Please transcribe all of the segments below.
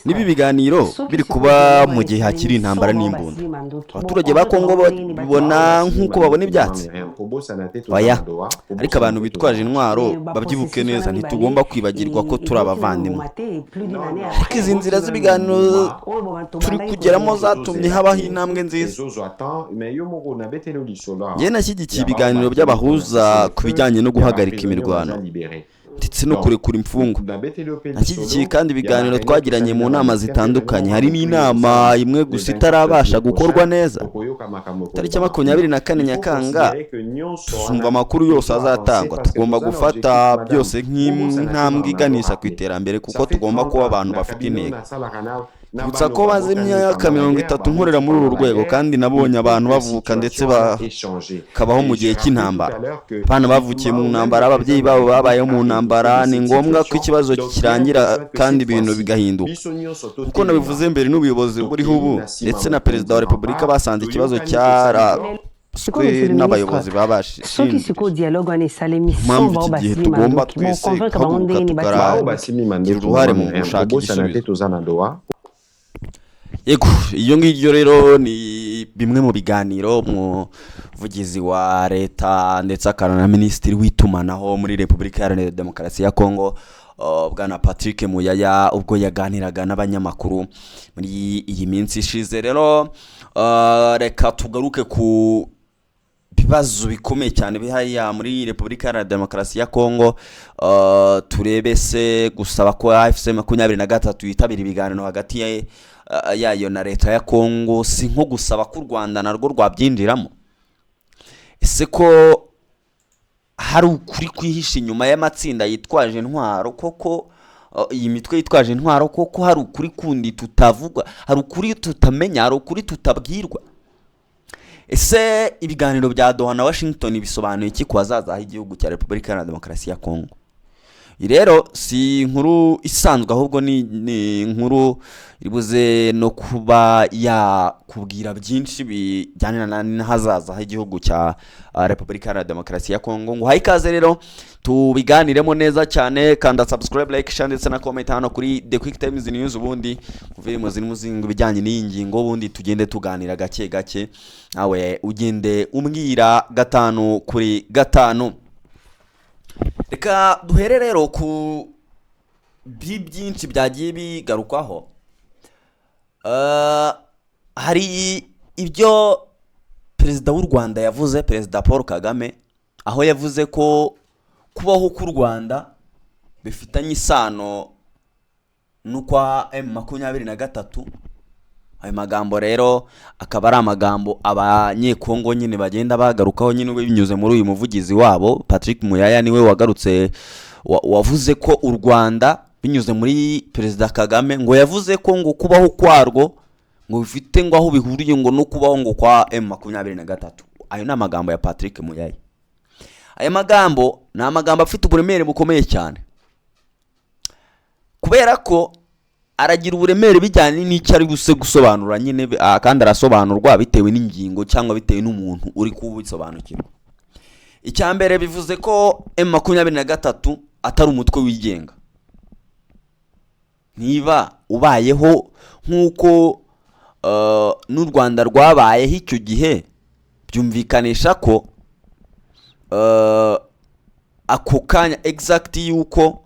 Nibi biganiro biri kuba mu gihe hakiri intambara n'imbunda. Abaturage ba Kongo bibona nk'uko babona ibyatsi. Oya, ariko abantu bitwaje intwaro babyibuke neza, ntitugomba kwibagirwa ko turi abavandimwe. Ariko izi nzira z'ibiganiro turi kugeramo zatumye habaho intambwe nziza. Njye nashyigikiye ibiganiro by'abahuza ku bijyanye no guhagarika imirwano ndetse no kurekura imfungwa. Nashyigikiye kandi ibiganiro twagiranye mu nama zitandukanye, harimo inama imwe gusa itarabasha gukorwa neza. Tariki 24 Nyakanga tumva amakuru yose azatangwa. Tugomba gufata byose nk'intambwe iganisha ku iterambere, kuko tugomba kuba abantu bafite intego. Gutsa ko baze imyaka 30 nkorera muri uru rwego, kandi nabonye abantu bavuka ndetse bakabaho mu gihe cy'intambara. Abana bavukiye mu ntambara, ababyeyi babo babayeho mu ntambara. Ni ngombwa ko ikibazo kirangira kandi ibintu bigahinduka. Kuko nabivuze mbere, n'ubuyobozi buriho ubu ndetse na Perezida wa Repubulika basanze ikibazo cyaraswe n'abayobozi babashinzwe. Mpamvu iki gihe tugomba twese guhaguruka tukagira uruhare mu gushaka igisubizo. Yego, iyo ngiryo rero ni bimwe mu biganiro umuvugizi wa leta ndetse akana na minisitiri w'itumanaho muri Repubulika Iharanira Demokarasi ya Kongo, Bwana Patrick Muyaya, ubwo yaganiraga n'abanyamakuru muri iyi minsi ishize. Rero reka tugaruke ku bibazo bikomeye cyane bihaya muri Repubulika Iharanira Demokarasi ya Kongo. Turebe se gusaba ko AFC 23 yitabira ibiganiro hagati yayo na leta ya Kongo si nko gusaba ko u Rwanda narwo rwabyinjiramo. Ese ko hari ukuri kwihisha inyuma y'amatsinda yitwaje intwaro koko? Iyi mitwe yitwaje intwaro koko hari ukuri kundi tutavugwa? Hari ukuri tutamenya? Hari ukuri tutabwirwa? Ese ibiganiro bya Doha na Washington bisobanuye iki ku hazaza h'igihugu cya Repubulika Iharanira Demokarasi ya Kongo? Rero si inkuru isanzwe, ahubwo ni inkuru iribuze no kuba yakubwira byinshi bijyana n'ahazaza h'igihugu cya Repubulika Iharanira Demokarasi ya Kongo. Ngo hayikaze rero tubiganiremo neza cyane. Kanda subscribe, like, share ndetse na comment hano kuri The Quick Times News, ubundi kuvuye mu muzingo bijyanye n'iyi ngingo, ubundi tugende tuganira gake gake, nawe ugende umbwira 5 kuri 5. Reka duhere rero ku byinshi byagiye bigarukwaho. Hari ibyo Perezida w'u Rwanda yavuze, Perezida Paul Kagame, aho yavuze ko kubaho k'u Rwanda bifitanye isano n'ukwa M23. Ayo magambo rero akaba ari amagambo abanyekongo nyine bagenda bagarukaho nyine binyuze muri uyu muvugizi wabo Patrick Muyaya. Niwe wagarutse wavuze ko u Rwanda binyuze muri Perezida Kagame, ngo yavuze ko ngo kubaho kwarwo ngo bifite ngo aho bihuriye ngo no kubaho ngo kwa M23. Ayo ni amagambo ya Patrick Muyaya. Aya magambo ni amagambo afite uburemere bukomeye cyane, kubera ko aragira uburemere bijyanye n'icyo ari gusobanura nyine, kandi arasobanurwa bitewe n'ingingo cyangwa bitewe n'umuntu uri kubisobanukirwa. Icyambere bivuze ko M23 atari umutwe wigenga. Niba ubayeho nk'uko n'u Rwanda rwabayeho icyo gihe, byumvikanisha ko ako kanya exact yuko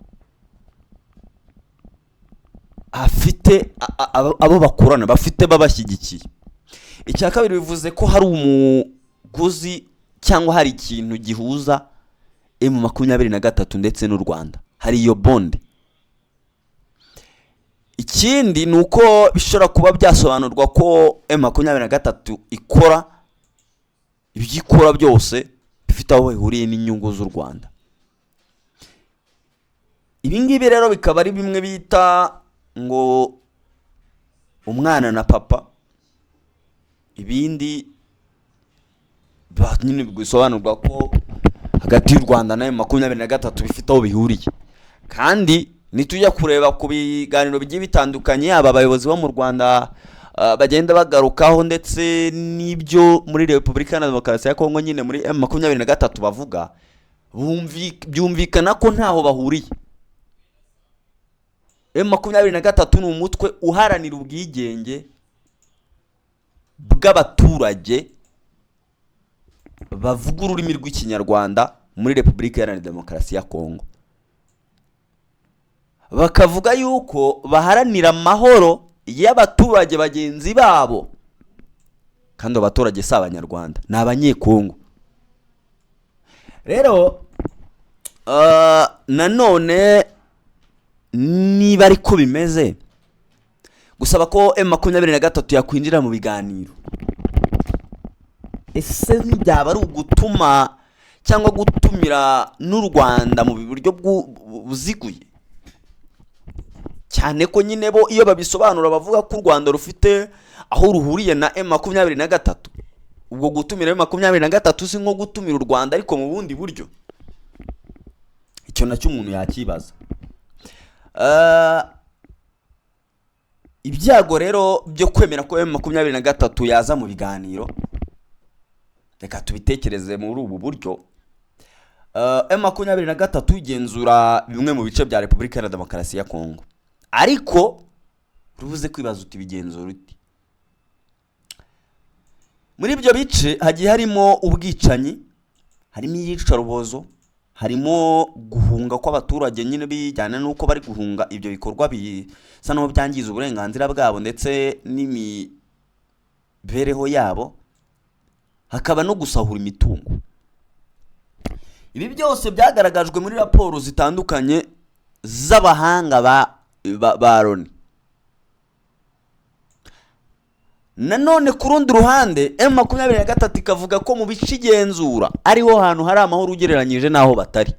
afite abo bakorana bafite babashyigikiye. Icya kabiri bivuze ko hari umuguzi cyangwa hari ikintu gihuza M23 ndetse n'u Rwanda, hari iyo bond. Ikindi nuko bishobora kuba byasobanurwa ko M23 ikora ibyikora byose bifite aho bihuriye n'inyungu z'u Rwanda. Ibi ngibi rero bikaba ari bimwe bita ngo umwana na papa, ibindi nyine bisobanurwa ko hagati y'u Rwanda na M23 bifite aho bihuriye. Kandi nitujya kureba ku biganiro bigiye bitandukanye, aba bayobozi bo mu Rwanda bagenda bagarukaho ndetse n'ibyo muri Repubulika Iharanira Demokarasi ya Kongo nyine muri M23 bavuga, byumvikana ko ntaho bahuriye. M23 ni umutwe uharanira ubwigenge bw'abaturage bavuga ururimi rw'ikinyarwanda muri Repubulika Iharanira Demokarasi ya Kongo. Bakavuga yuko baharanira amahoro y'abaturage bagenzi babo, kandi abaturage si abanyarwanda, ni abanyekongo. Rero nanone niba ariko bimeze, gusaba ko M23 yakwinjira mu biganiro, ese ntibyaba ari ugutuma cyangwa gutumira n'u Rwanda mu buryo buziguye? Cyane ko nyine bo iyo babisobanura bavuga ko u Rwanda rufite aho ruhuriye na M23. Ubwo gutumira M23 si nko gutumira u Rwanda ariko mu bundi buryo. Icyo nacyo umuntu yakibaza. Ibyago rero byo kwemera ko M23 yaza mu biganiro, reka tubitekereze muri ubu buryo. M23 igenzura bimwe mu bice bya Repubulika Iharanira Demokarasi ya Kongo, ariko rubuze kwibaza uti bigenzura uti. Muri ibyo bice hagiye harimo ubwicanyi, harimo iyicarubozo, harimo guhunga kw'abaturage nyine bijyana nuko bari guhunga ibyo bikorwa bisa naho byangiza uburenganzira bwabo ndetse n'imibereho yabo, hakaba no gusahura imitungo. Ibi byose byagaragajwe muri raporo zitandukanye z'abahanga ba Loni. Nanone ku rundi ruhande M23 ikavuga ko mu bice igenzura ariho hantu hari amahoro ugereranyije naho batari.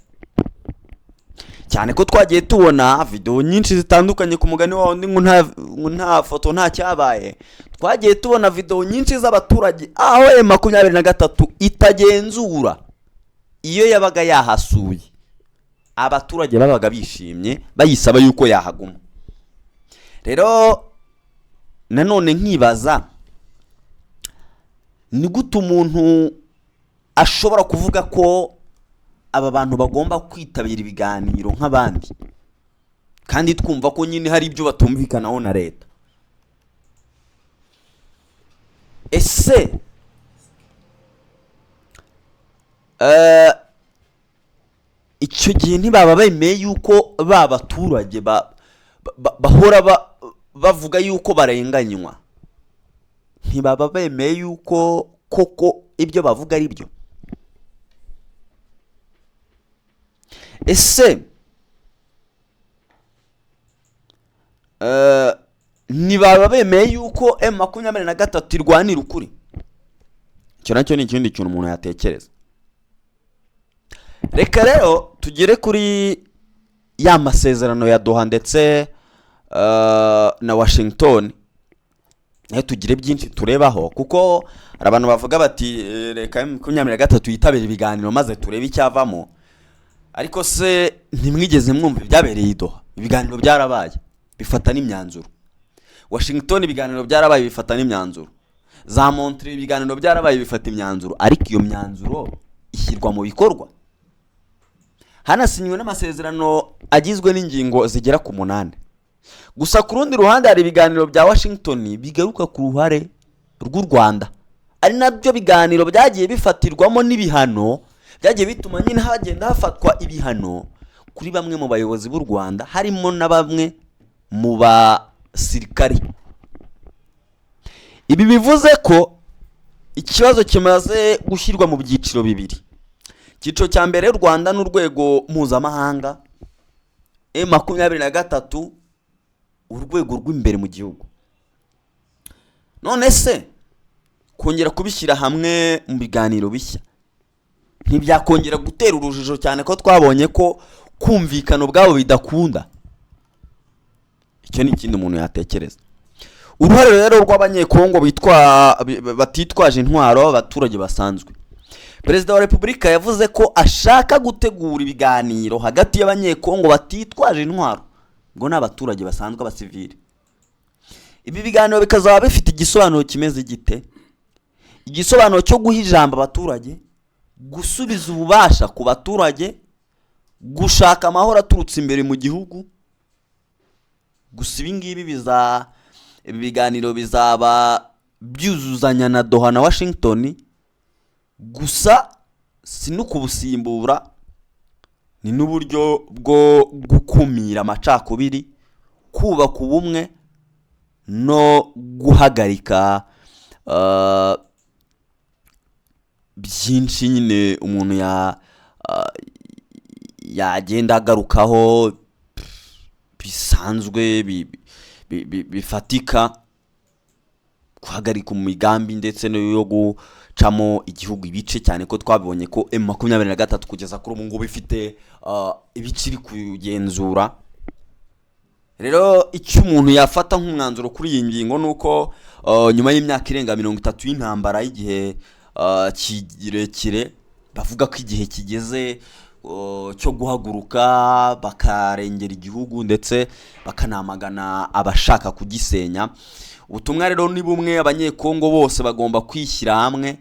Cyane ko twagiye tubona video nyinshi zitandukanye ku mugani wa undi nta foto nta cyabaye. Twagiye tubona video nyinshi z'abaturage aho M23 itagenzura, iyo yabaga yahasuye abaturage babaga bishimye bayisaba yuko yahaguma. Rero nanone nkibaza, ni gute umuntu ashobora kuvuga ko aba bantu bagomba kwitabira ibiganiro nk'abandi, kandi twumva ko nyine hari ibyo batumvikanaho na leta? Ese icyo gihe ntibaba bemeye yuko ba baturage bahora bavuga yuko barenganywa? Ntibaba bemeye yuko koko ibyo bavuga ari byo? Ese ntibaba bemeye yuko M23 irwanira ukuri? Icyo nacyo ni ikindi kintu umuntu yatekereza. Reka rero tugere kuri ya masezerano ya Doha ndetse na Washington, nayo tugire byinshi turebaho, kuko hari abantu bavuga bati reka M23 yitabira ibiganiro maze turebe icyavamo. Ariko se ntimwigeze mwumva ibyabereye i Doha? Ibiganiro byarabaye bifata n'imyanzuro. Washington ibiganiro byarabaye bifata n'imyanzuro. Za Montreal ibiganiro byarabaye bifata imyanzuro, ariko iyo myanzuro ishyirwa mu bikorwa. Hanasinywe n'amasezerano agizwe n'ingingo zigera ku 8. Gusa ku rundi ruhande hari ibiganiro bya Washington bigaruka ku ruhare rw'u Rwanda, ari nabyo biganiro byagiye bifatirwamo n'ibihano, byagiye bituma nyine hagenda hafatwa ibihano kuri bamwe mu bayobozi b'u Rwanda, harimo na bamwe mu basirikari. Ibi bivuze ko ikibazo kimaze gushyirwa mu byiciro bibiri. Icyiciro cya mbere y'u Rwanda n'urwego mpuzamahanga, M23 urwego rw'imbere mu gihugu. None se kongera kubishyira hamwe mu biganiro bishya ntibyakongera gutera urujijo, cyane ko twabonye ko kumvikana ubwabo bidakunda? Icyo ni ikindi umuntu yatekereza. Uruhare rero rw'abanyekongo batitwaje intwaro, abaturage basanzwe. Perezida wa Repubulika yavuze ko ashaka gutegura ibiganiro hagati y'abanyekongo batitwaje intwaro, ngo n'abaturage basanzwe abasivili. Ibi biganiro bikazaba bifite igisobanuro kimeze gite? Igisobanuro cyo guha ijambo abaturage, gusubiza ububasha ku baturage, gushaka amahoro aturutse imbere mu gihugu, gusa ibi biganiro bizaba byuzuzanya na Doha na Washington, gusa si no kubusimbura, ni n'uburyo bwo gukumira amacakubiri, kubaka ubumwe no guhagarika byinshi nyine umuntu yagenda agarukaho bisanzwe bifatika, guhagarika umugambi ndetse no yo gucamo igihugu ibice, cyane ko twabibonye ko M23 kugeza kuri ubu ngubu ifite ibiciri kugenzura. Rero icyo umuntu yafata nk'umwanzuro kuri iyi ngingo nuko nyuma y'imyaka irenga 30 y'intambara y'igihe kirekire, bavuga ko igihe kigeze cyo guhaguruka bakarengera igihugu ndetse bakanamagana abashaka kugisenya. Ubutumwa rero ni bumwe, abanyekongo bose bagomba kwishyira hamwe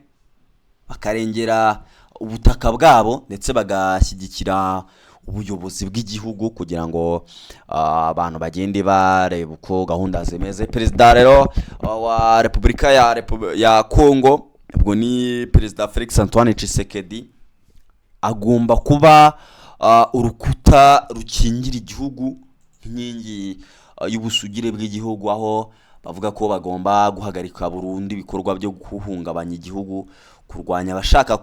bakarengera ubutaka bwabo ndetse bagashyigikira ubuyobozi bw'igihugu kugira ngo abantu bagende bareba uko gahunda zimeze. Perezida rero wa Repubulika ya Kongo, ubwo ni Perezida Felix Antoine Tshisekedi, agomba kuba urukuta rukingira igihugu, inkingi y'ubusugire bw'igihugu, aho bavuga ko bagomba guhagarika burundu ibikorwa byo guhungabanya igihugu, kurwanya abashaka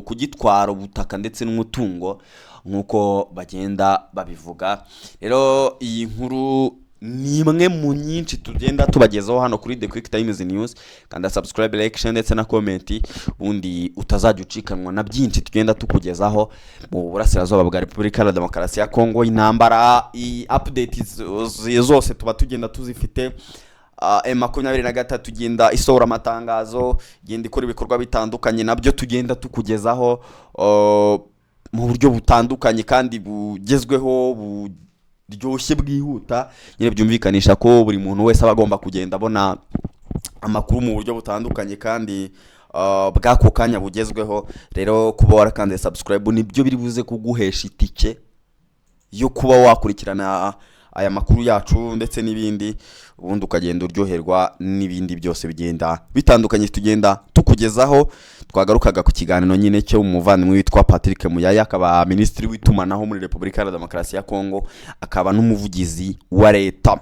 kugitwara ubutaka ndetse n'umutungo nk'uko bagenda babivuga. Rero iyi nkuru ni imwe mu nyinshi tugenda tubagezaho hano kuri The Quick Times News. Kanda subscribe, like, share ndetse na comment, ubundi utazajya ucikanwa na byinshi tugenda tukugezaho mu burasirazuba bwa Repubulika ya Demokarasi ya Kongo. Intambara updates zose tuba tugenda tuzifite. M23 tugenda isohora amatangazo, genda ikora ibikorwa bitandukanye, nabyo tugenda tukugezaho mu buryo butandukanye kandi bugezweho, buryoshye, bwihuta, nyine byumvikanisha ko buri muntu wese aba agomba kugenda abona amakuru mu buryo butandukanye kandi bw'ako kanya bugezweho. Rero kuba warakande subscribe nibyo biri buze kuguhesha itike yo kuba wakurikirana aya makuru yacu ndetse n'ibindi, ubundi ukagenda uryoherwa n'ibindi byose bigenda bitandukanye tugenda tukugezaho. Twagarukaga ku kiganiro nyine cyo umuvandimwe witwa Patrick Muyaya, akaba minisitiri w'itumanaho muri Repubulika ya Demokarasi ya Kongo, akaba n'umuvugizi wa leta.